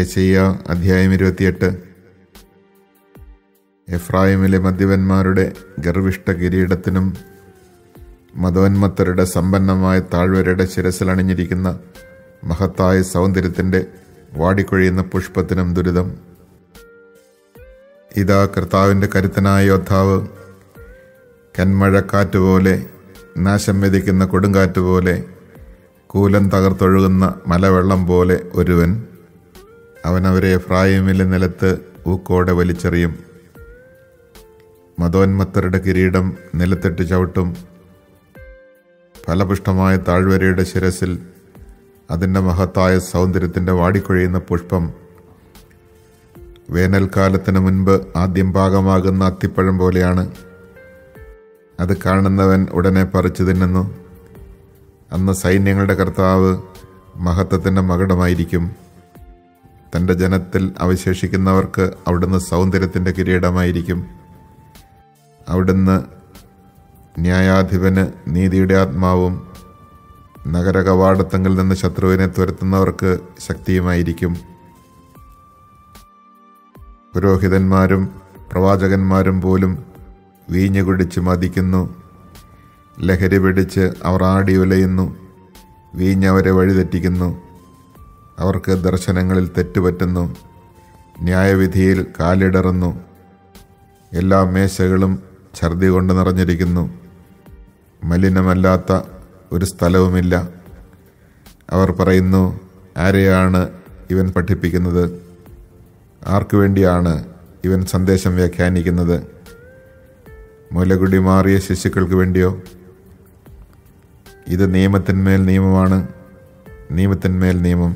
Isaiah-28 എഫ്രായിമിലെ മദ്യപന്മാരുടെ ഗർവിഷ്ഠ കിരീടത്തിനും മതോന്മത്തരുടെ സമ്പന്നമായ താഴ്വരയുടെ ശിരസിൽ അണിഞ്ഞിരിക്കുന്ന മഹത്തായ സൗന്ദര്യത്തിൻ്റെ വാടിക്കൊഴിയുന്ന പുഷ്പത്തിനും ദുരിതം. ഇതാ കർത്താവിൻ്റെ കരുത്തനായ യോദ്ധാവ്, കന്മഴക്കാറ്റുപോലെ, നാശം വിധിക്കുന്ന കൊടുങ്കാറ്റുപോലെ, കൂലം തകർത്തൊഴുകുന്ന മലവെള്ളം പോലെ ഒരുവൻ. അവനവരെ എഫ്രായിമിലെ നിലത്ത് ഊക്കോടെ വലിച്ചെറിയും. മതോന്മത്തരുടെ കിരീടം നിലത്തിട്ട് ചവിട്ടും. ഫലപുഷ്ടമായ താഴ്വരയുടെ ശിരസിൽ അതിൻ്റെ മഹത്തായ സൗന്ദര്യത്തിൻ്റെ വാടിക്കൊഴിയുന്ന പുഷ്പം വേനൽക്കാലത്തിന് മുൻപ് ആദ്യം പാകമാകുന്ന അത്തിപ്പഴം പോലെയാണ്. അത് കാണുന്നവൻ ഉടനെ പറിച്ചു തിന്നുന്നു. അന്ന് സൈന്യങ്ങളുടെ കർത്താവ് മഹത്വത്തിൻ്റെ മകുടമായിരിക്കും. തൻ്റെ ജനത്തിൽ അവശേഷിക്കുന്നവർക്ക് അവിടുന്ന് സൗന്ദര്യത്തിൻ്റെ കിരീടമായിരിക്കും. അവിടുന്ന് ന്യായാധിപന് നീതിയുടെ ആത്മാവും നഗരകവാടത്തങ്ങളിൽ നിന്ന് ശത്രുവിനെ തുരത്തുന്നവർക്ക് ശക്തിയുമായിരിക്കും. പുരോഹിതന്മാരും പ്രവാചകന്മാരും പോലും വീഞ്ഞു കുടിച്ച് മതിക്കുന്നു. ലഹരി പിടിച്ച് അവർ ആടി ഉലയുന്നു. വീഞ്ഞവരെ വഴിതെറ്റിക്കുന്നു. അവർക്ക് ദർശനങ്ങളിൽ തെറ്റുപറ്റുന്നു. ന്യായവിധിയിൽ കാലിടറുന്നു. എല്ലാ മേശകളും ഛർദി കൊണ്ട് നിറഞ്ഞിരിക്കുന്നു. മലിനമല്ലാത്ത ഒരു സ്ഥലവുമില്ല. അവർ പറയുന്നു, ആരെയാണ് ഇവൻ പഠിപ്പിക്കുന്നത്? ആർക്കു വേണ്ടിയാണ് ഇവൻ സന്ദേശം വ്യാഖ്യാനിക്കുന്നത്? മുലകുടി മാറിയ ശിശുക്കൾക്ക് വേണ്ടിയോ? ഇത് നിയമത്തിന്മേൽ നിയമമാണ്, നിയമത്തിന്മേൽ നിയമം.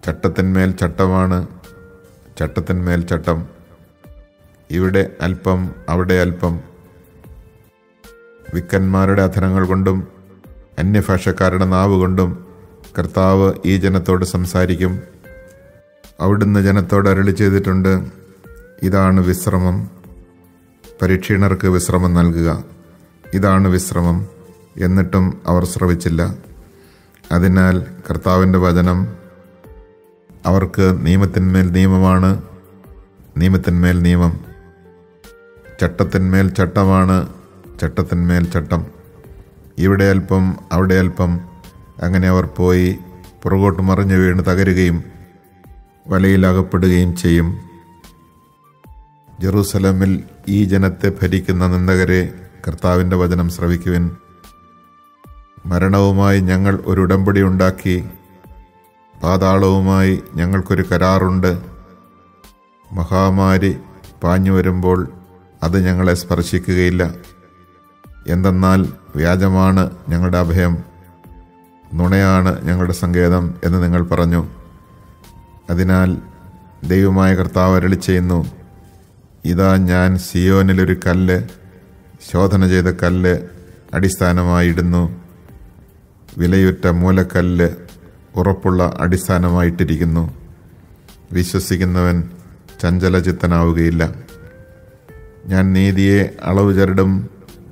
ചട്ടത്തിന്മേൽ ചട്ടമാണ്, ചട്ടത്തിന്മേൽ ചട്ടം. ഇവിടെ അല്പം, അവിടെ അല്പം. വിക്കന്മാരുടെ അധരങ്ങൾ കൊണ്ടും അന്യഭാഷക്കാരുടെ നാവുകൊണ്ടും കർത്താവ് ഈ ജനത്തോട് സംസാരിക്കും. അവിടുന്ന് ജനത്തോട് അരുളി ചെയ്തിട്ടുണ്ട്, ഇതാണ് വിശ്രമം. പരീക്ഷീണർക്ക് വിശ്രമം നൽകുക. ഇതാണ് വിശ്രമം. എന്നിട്ടും അവർ ശ്രവിച്ചില്ല. അതിനാൽ കർത്താവിൻ്റെ വചനം അവർക്ക് നിയമത്തിന്മേൽ നിയമമാണ്, നിയമത്തിന്മേൽ നിയമം. ചട്ടത്തിന്മേൽ ചട്ടമാണ്, ചട്ടത്തിന്മേൽ ചട്ടം. ഇവിടെ അല്പം, അവിടെ അല്പം. അങ്ങനെ അവർ പോയി പുറകോട്ട് മറിഞ്ഞു വീണ് തകരുകയും വലയിലകപ്പെടുകയും ചെയ്യും. ജെറൂസലമിൽ ഈ ജനത്തെ ഭരിക്കുന്ന നിന്ദകരെ, കർത്താവിൻ്റെ വചനം ശ്രവിക്കുവിൻ. മരണവുമായി ഞങ്ങൾ ഒരു ഉടമ്പടി ഉണ്ടാക്കി. പാതാളവുമായി ഞങ്ങൾക്കൊരു കരാറുണ്ട്. മഹാമാരി പാഞ്ഞു വരുമ്പോൾ അത് ഞങ്ങളെ സ്പർശിക്കുകയില്ല. എന്തെന്നാൽ വ്യാജമാണ് ഞങ്ങളുടെ അഭയം, നുണയാണ് ഞങ്ങളുടെ സങ്കേതം എന്ന് നിങ്ങൾ പറഞ്ഞു. അതിനാൽ ദൈവമായ കർത്താവ് അരുളി ചെയ്യുന്നു, ഇതാ ഞാൻ സിയോനിലൊരു കല്ല്, ശോധന ചെയ്ത കല്ല് അടിസ്ഥാനമായിടുന്നു. വിലയുറ്റ മൂലക്കല്ല് ഉറപ്പുള്ള അടിസ്ഥാനമായിട്ടിരിക്കുന്നു. വിശ്വസിക്കുന്നവൻ ചഞ്ചലചിത്തനാവുകയില്ല. ഞാൻ നീതിയെ അളവ് ചരടും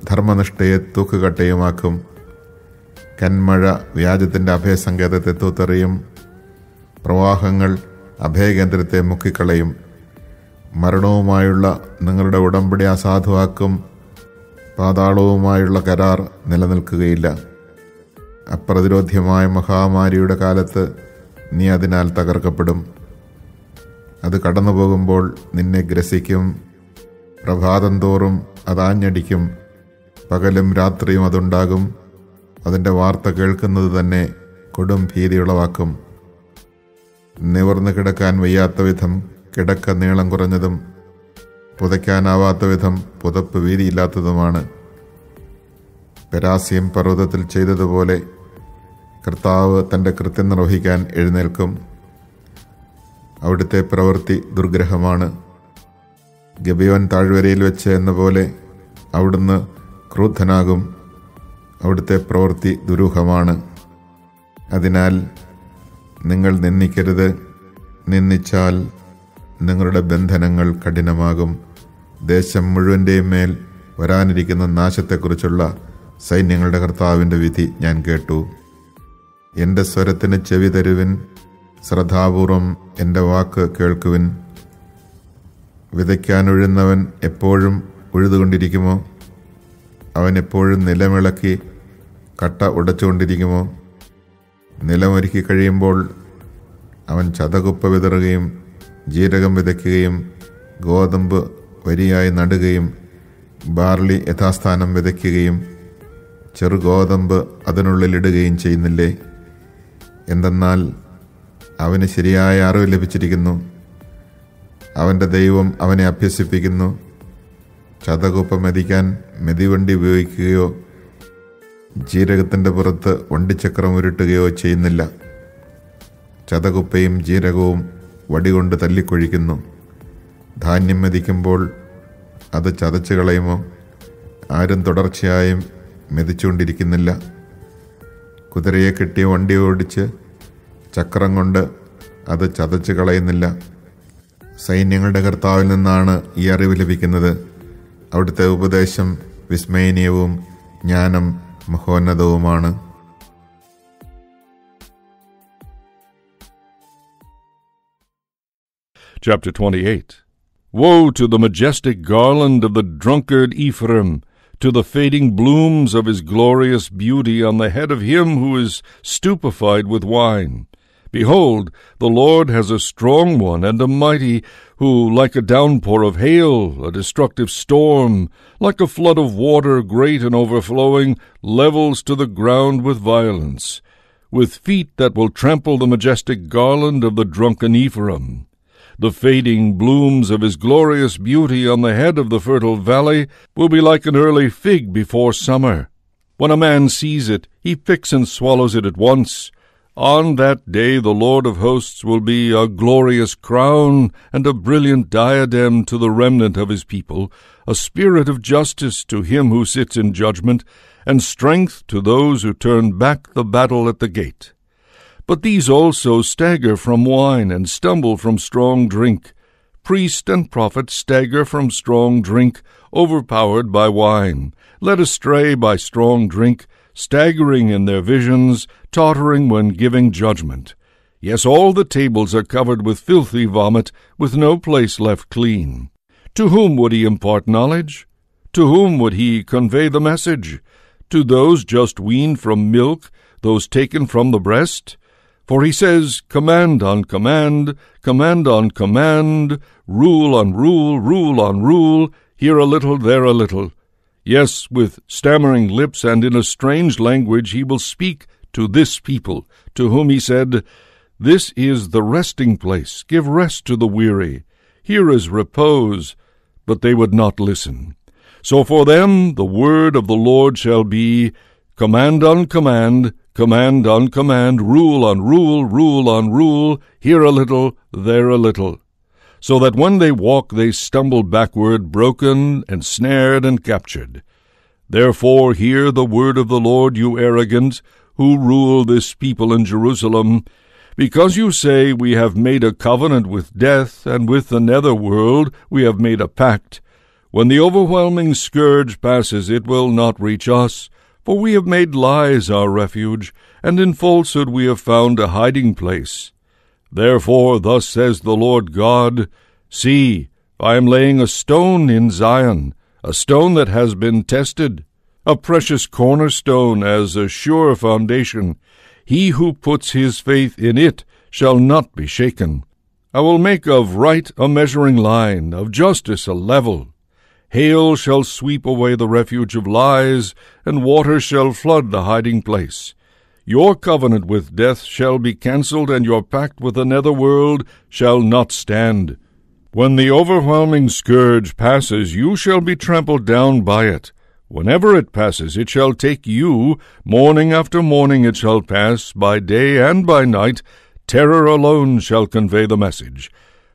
ധർമ്മനിഷ്ഠയെ തൂക്കുകട്ടയുമാക്കും. കന്മഴ വ്യാജത്തിൻ്റെ അഭയസങ്കേതത്തെ തൂത്തെറിയും. പ്രവാഹങ്ങൾ അഭയകേന്ദ്രത്തെ മുക്കിക്കളയും. മരണവുമായുള്ള നിങ്ങളുടെ ഉടമ്പടി അസാധുവാക്കും. പാതാളവുമായുള്ള കരാർ നിലനിൽക്കുകയില്ല. അപ്രതിരോധ്യമായ മഹാമാരിയുടെ കാലത്ത് നീ അതിനാൽ തകർക്കപ്പെടും. അത് കടന്നു പോകുമ്പോൾ നിന്നെ ഗ്രസിക്കും. പ്രഭാതം തോറും അതാഞ്ഞടിക്കും. പകലും രാത്രിയും അതുണ്ടാകും. അതിൻ്റെ വാർത്ത കേൾക്കുന്നത് തന്നെ കൊടും ഭീതി ഉളവാക്കും. നിവർന്നു കിടക്കാൻ വയ്യാത്ത വിധം കിടക്ക നീളം കുറഞ്ഞതും പുതയ്ക്കാനാവാത്ത വിധം പുതപ്പ് വീതിയില്ലാത്തതുമാണ്. പെരാസ്യം പർവ്വതത്തിൽ ചെയ്തതുപോലെ കർത്താവ് തൻ്റെ കൃത്യം നിർവഹിക്കാൻ എഴുന്നേൽക്കും. അവിടുത്തെ പ്രവൃത്തി ദുർഗ്രഹമാണ്. ഗിബെയോൻ താഴ്വരയിൽ വെച്ച് എന്ന പോലെ അവിടുന്ന് ക്രുദ്ധനാകും. അവിടുത്തെ പ്രവൃത്തി ദുരൂഹമാണ്. അതിനാൽ നിങ്ങൾ നിന്ദിക്കരുത്. നിന്ദിച്ചാൽ നിങ്ങളുടെ ബന്ധനങ്ങൾ കഠിനമാകും. ദേശം മുഴുവൻ്റെയും മേൽ വരാനിരിക്കുന്ന നാശത്തെക്കുറിച്ചുള്ള സൈന്യങ്ങളുടെ കർത്താവിൻ്റെ വിധി ഞാൻ കേട്ടു. എൻ്റെ സ്വരത്തിന് ചെവി തരുവിൻ. ശ്രദ്ധാപൂർവം എൻ്റെ വാക്ക് കേൾക്കുവിൻ. വിതയ്ക്കാനൊഴുന്നവൻ എപ്പോഴും ഉഴുതുകൊണ്ടിരിക്കുമോ? അവൻ എപ്പോഴും നിലമിളക്കി കട്ട ഉടച്ചുകൊണ്ടിരിക്കുമോ? നിലമൊരുക്കി കഴിയുമ്പോൾ അവൻ ചതകുപ്പ വിതറുകയും ജീരകം വിതയ്ക്കുകയും ഗോതമ്പ് വരിയായി നടുകയും ബാർലി യഥാസ്ഥാനം വിതയ്ക്കുകയും ചെറുഗോതമ്പ് അതിനുള്ളിലിടുകയും ചെയ്യുന്നില്ലേ? എന്തെന്നാൽ അവന് ശരിയായ അറിവ് ലഭിച്ചിരിക്കുന്നു, അവൻ്റെ ദൈവം അവനെ അഭ്യസിപ്പിക്കുന്നു. ചതകുപ്പ മെതിക്കാൻ മെതിവണ്ടി ഉപയോഗിക്കുകയോ ജീരകത്തിൻ്റെ പുറത്ത് വണ്ടിച്ചക്രം ഉരുട്ടുകയോ ചെയ്യുന്നില്ല. ചതകുപ്പയും ജീരകവും വടികൊണ്ട് തല്ലിക്കൊഴിക്കുന്നു. ധാന്യം മെതിക്കുമ്പോൾ അത് ചതച്ചു കളയുമോ? ആരും തുടർച്ചയായും മെതിച്ചുകൊണ്ടിരിക്കുന്നില്ല. കുതിരയെ കെട്ടിയ വണ്ടി ഓടിച്ച് ചക്രം കൊണ്ട് അത് ചതച്ചു കളയുന്നില്ല. സൈന്യങ്ങളുടെ കർത്താവിൽ നിന്നാണ് ഈ അറിവ് ലഭിക്കുന്നത്. അവിടുത്തെ ഉപദേശം വിസ്മയനീയവും ജ്ഞാനം മഹോന്നതവുമാണ്. Chapter 28. Woe to the majestic garland of the drunkard Ephraim, to the fading blooms of his glorious beauty on the head of him who is stupefied with wine. Behold, the Lord has a strong one and a mighty, who, like a downpour of hail, a destructive storm, like a flood of water great and overflowing, levels to the ground with violence, with feet that will trample the majestic garland of the drunken Ephraim. The fading blooms of his glorious beauty on the head of the fertile valley will be like an early fig before summer. When a man sees it, he picks and swallows it at once. On that day the Lord of hosts will be a glorious crown and a brilliant diadem to the remnant of his people, a spirit of justice to him who sits in judgment, and strength to those who turn back the battle at the gate. But these also stagger from wine and stumble from strong drink. Priest and prophet stagger from strong drink, overpowered by wine, led astray by strong drink, staggering in their visions, tottering when giving judgment. Yes, all the tables are covered with filthy vomit, with no place left clean. To whom would he impart knowledge? To whom would he convey the message? To those just weaned from milk, those taken from the breast? For he says, command on command, command on command, rule on rule, rule on rule, here a little, there a little. Yes, with stammering lips and in a strange language he will speak to this people, to whom he said, this is the resting place, give rest to the weary. Here is repose, but they would not listen. So for them the word of the Lord shall be, command on command, command on command, rule on rule, rule on rule, here a little, there a little. So that when they walk they stumble backward, broken and snared and captured. Therefore hear the word of the Lord, you arrogant, who rule this people in Jerusalem, because you say, we have made a covenant with death, and with the netherworld we have made a pact. When the overwhelming scourge passes, it will not reach us, for we have made lies our refuge, and in falsehood we have found a hiding place. Therefore thus says the Lord God, see, I am laying a stone in Zion, a stone that has been tested, a precious cornerstone as a sure foundation. He who puts his faith in it shall not be shaken. I will make of right a measuring line, of justice a level. Hail shall sweep away the refuge of lies, and water shall flood the hiding place. Your covenant with death shall be cancelled, and your pact with the netherworld shall not stand. When the overwhelming scourge passes, you shall be trampled down by it. Whenever it passes, it shall take you. Morning after morning it shall pass, by day and by night. Terror alone shall convey the message.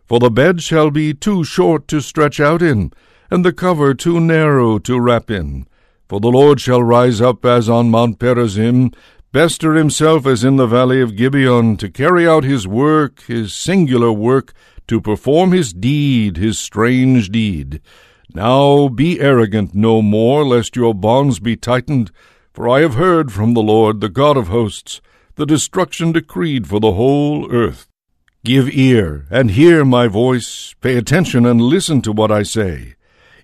For the bed shall be too short to stretch out in, and the cover too narrow to wrap in. For the Lord shall rise up as on Mount Perazim, bestir himself as in the valley of Gibeon, to carry out his work, his singular work, to perform his deed, his strange deed. Now be arrogant no more, lest your bonds be tightened, for I have heard from the Lord, the God of hosts, the destruction decreed for the whole earth. Give ear, and hear my voice. Pay attention and listen to what I say.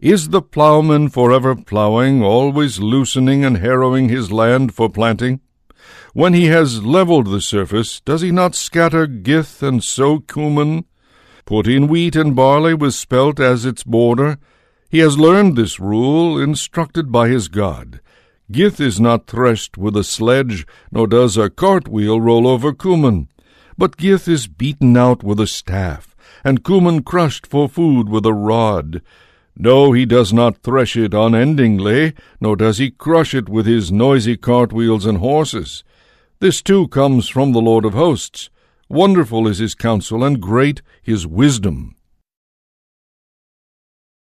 Is the plowman forever plowing, always loosening and harrowing his land for planting? When he has leveled the surface, does he not scatter gith and sow cumin? Put in wheat and barley with spelt as its border. He has learned this rule, instructed by his God. Gith is not threshed with a sledge, nor does a cartwheel roll over cumin. But gith is beaten out with a staff, and cumin crushed for food with a rod. No, he does not thresh it unendingly, nor does he crush it with his noisy cartwheels and horses. This too comes from the Lord of hosts. Wonderful is his counsel, and great his wisdom.